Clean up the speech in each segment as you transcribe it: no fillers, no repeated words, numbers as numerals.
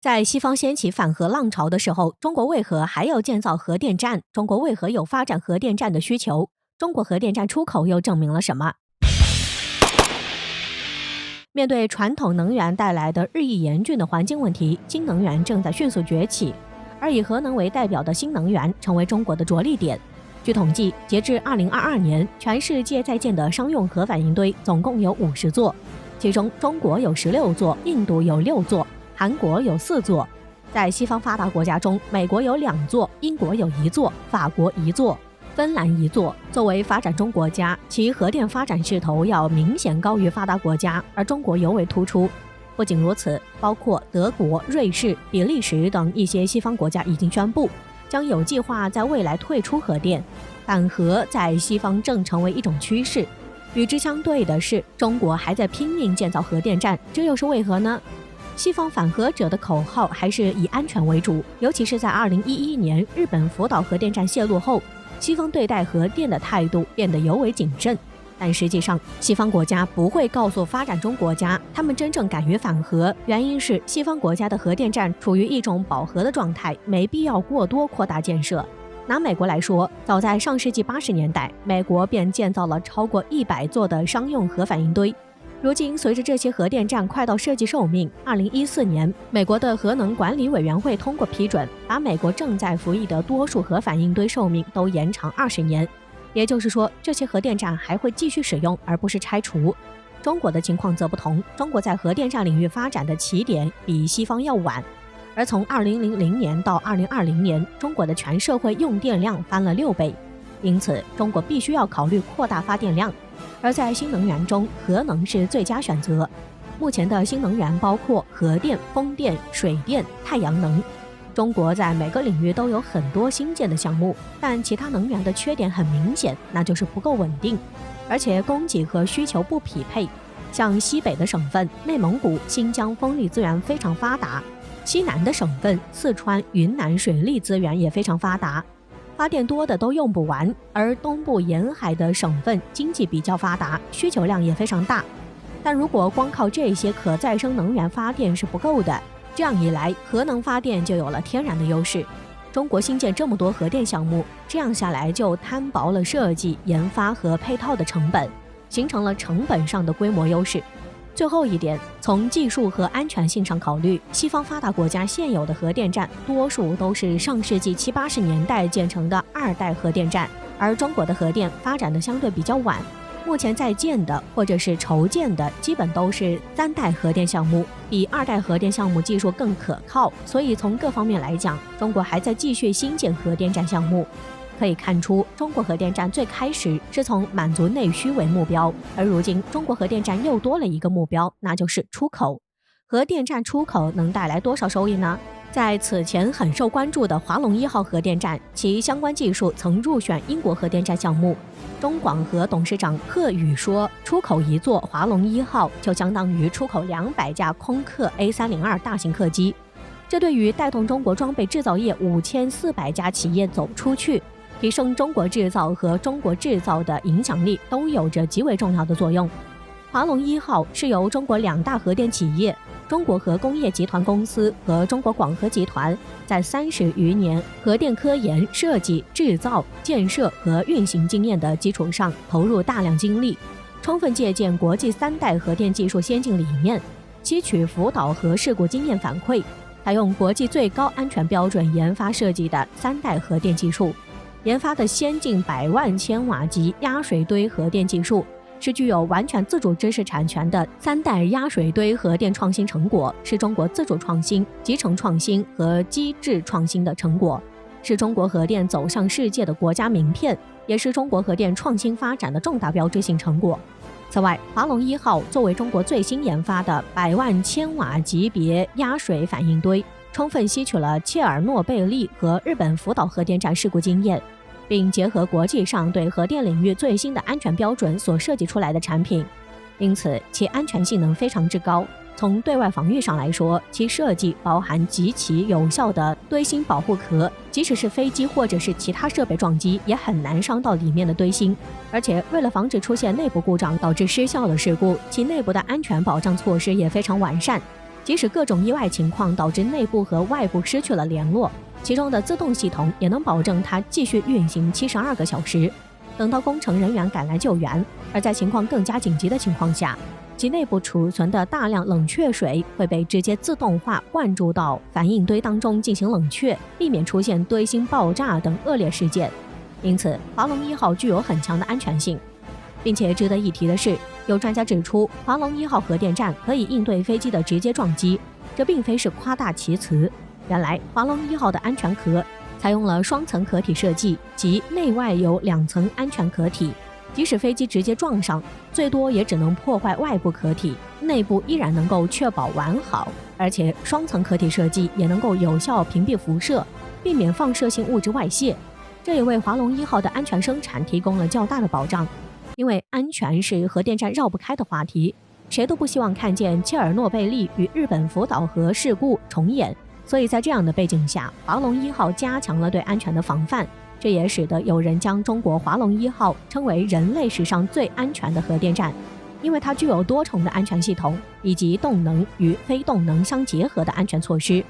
在西方掀起反核浪潮的时候，中国为何还要建造核电站？中国为何有发展核电站的需求？中国核电站出口又证明了什么？面对传统能源带来的日益严峻的环境问题，新能源正在迅速崛起，而以核能为代表的新能源成为中国的着力点。据统计，截至2022年，全世界在建的商用核反应堆总共有50座，其中中国有16座，印度有6座，韩国有4座。在西方发达国家中，美国有2座，英国有1座，法国1座，芬兰1座。作为发展中国家，其核电发展势头要明显高于发达国家，而中国尤为突出。不仅如此，包括德国、瑞士、比利时等一些西方国家已经宣布，将有计划在未来退出核电。反核在西方正成为一种趋势。与之相对的是，中国还在拼命建造核电站，这又是为何呢？西方反核者的口号还是以安全为主，尤其是在2011年日本福岛核电站泄露后，西方对待核电的态度变得尤为谨慎。但实际上，西方国家不会告诉发展中国家，他们真正敢于反核，原因是西方国家的核电站处于一种饱和的状态，没必要过多扩大建设。拿美国来说，早在上世纪80年代，美国便建造了超过100座的商用核反应堆。如今，随着这些核电站快到设计寿命，2014年，美国的核能管理委员会通过批准，把美国正在服役的多数核反应堆寿命都延长20年。也就是说，这些核电站还会继续使用，而不是拆除。中国的情况则不同，中国在核电站领域发展的起点比西方要晚。而从2000年到2020年，中国的全社会用电量翻了6倍，因此中国必须要考虑扩大发电量。而在新能源中，核能是最佳选择。目前的新能源包括核电、风电、水电、太阳能。中国在每个领域都有很多新建的项目，但其他能源的缺点很明显，那就是不够稳定，而且供给和需求不匹配。像西北的省份内蒙古、新疆风力资源非常发达，西南的省份四川、云南水利资源也非常发达，发电多的都用不完，而东部沿海的省份经济比较发达，需求量也非常大。但如果光靠这些可再生能源发电是不够的，这样一来，核能发电就有了天然的优势。中国新建这么多核电项目，这样下来就摊薄了设计、研发和配套的成本，形成了成本上的规模优势。最后一点，从技术和安全性上考虑，西方发达国家现有的核电站多数都是上世纪70、80年代建成的2代核电站，而中国的核电发展的相对比较晚，目前在建的或者是筹建的基本都是3代核电项目，比2代核电项目技术更可靠，所以从各方面来讲，中国还在继续新建核电站项目。可以看出，中国核电站最开始是从满足内需为目标，而如今中国核电站又多了一个目标，那就是出口。核电站出口能带来多少收益呢？在此前很受关注的华龙1号核电站，其相关技术曾入选英国核电站项目。中广核董事长贺宇说，出口1座华龙1号就相当于出口200架空客 A302 大型客机，这对于带动中国装备制造业5400家企业走出去，提升中国制造和中国制造的影响力都有着极为重要的作用。华龙1号是由中国2大核电企业中国核工业集团公司和中国广核集团在30余年核电科研、设计、制造、建设和运行经验的基础上，投入大量精力，充分借鉴国际3代核电技术先进理念，吸取福岛核事故经验反馈，采用国际最高安全标准研发设计的3代核电技术。研发的先进100万千瓦级压水堆核电技术，是具有完全自主知识产权的3代压水堆核电创新成果，是中国自主创新、集成创新和机制创新的成果，是中国核电走向世界的国家名片，也是中国核电创新发展的重大标志性成果。此外，华龙1号作为中国最新研发的100万千瓦级别压水反应堆，充分吸取了切尔诺贝利和日本福岛核电站事故经验，并结合国际上对核电领域最新的安全标准所设计出来的产品，因此其安全性能非常之高。从对外防御上来说，其设计包含极其有效的堆芯保护壳，即使是飞机或者是其他设备撞击，也很难伤到里面的堆芯。而且为了防止出现内部故障导致失效的事故，其内部的安全保障措施也非常完善。即使各种意外情况导致内部和外部失去了联络，其中的自动系统也能保证它继续运行72个小时，等到工程人员赶来救援。而在情况更加紧急的情况下，其内部储存的大量冷却水会被直接自动化灌注到反应堆当中进行冷却，避免出现堆芯爆炸等恶劣事件。因此，华龙1号具有很强的安全性。并且值得一提的是，有专家指出，华龙1号核电站可以应对飞机的直接撞击，这并非是夸大其词。原来，华龙1号的安全壳采用了双层壳体设计，即内外有2层安全壳体，即使飞机直接撞上，最多也只能破坏外部壳体，内部依然能够确保完好。而且，双层壳体设计也能够有效屏蔽辐射，避免放射性物质外泄，这也为华龙1号的安全生产提供了较大的保障。因为安全是核电站绕不开的话题，谁都不希望看见切尔诺贝利与日本福岛核事故重演，所以在这样的背景下，华龙1号加强了对安全的防范，这也使得有人将中国华龙1号称为人类史上最安全的核电站，因为它具有多重的安全系统以及动能与非动能相结合的安全措施，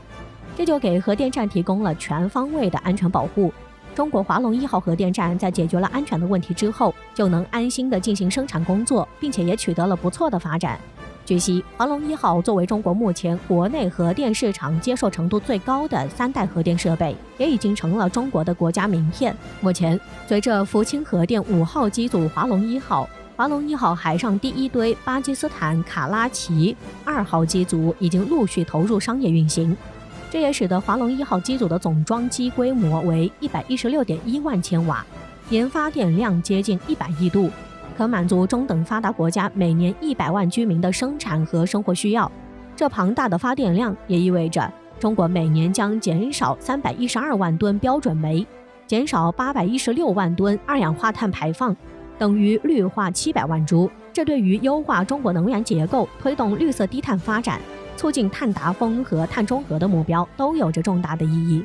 这就给核电站提供了全方位的安全保护。中国华龙1号核电站在解决了安全的问题之后，就能安心地进行生产工作，并且也取得了不错的发展。据悉，华龙1号作为中国目前国内核电市场接受程度最高的3代核电设备，也已经成了中国的国家名片。目前，随着福清核电5号机组华龙1号、华龙1号海上第1堆巴基斯坦卡拉奇2号机组已经陆续投入商业运行。这也使得华龙1号机组的总装机规模为116.1万千瓦，研发电量接近100亿度，可满足中等发达国家每年100万居民的生产和生活需要。这庞大的发电量也意味着中国每年将减少312万吨标准煤，减少816万吨二氧化碳排放，等于绿化700万株。这对于优化中国能源结构、推动绿色低碳发展、促进碳达峰和碳中和的目标都有着重大的意义。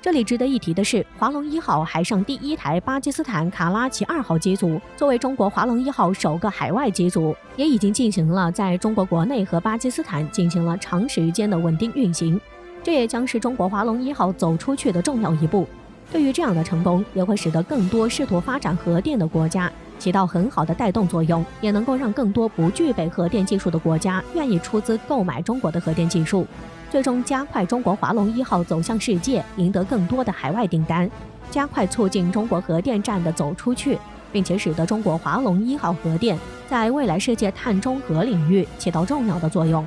这里值得一提的是，华龙1号海上第1台巴基斯坦卡拉奇2号机组，作为中国华龙1号首个海外机组，也已经进行了在中国国内和巴基斯坦进行了长时间的稳定运行，这也将是中国华龙1号走出去的重要一步。对于这样的成功，也会使得更多试图发展核电的国家起到很好的带动作用，也能够让更多不具备核电技术的国家愿意出资购买中国的核电技术，最终加快中国华龙1号走向世界，赢得更多的海外订单，加快促进中国核电站的走出去，并且使得中国华龙1号核电在未来世界碳中和领域起到重要的作用。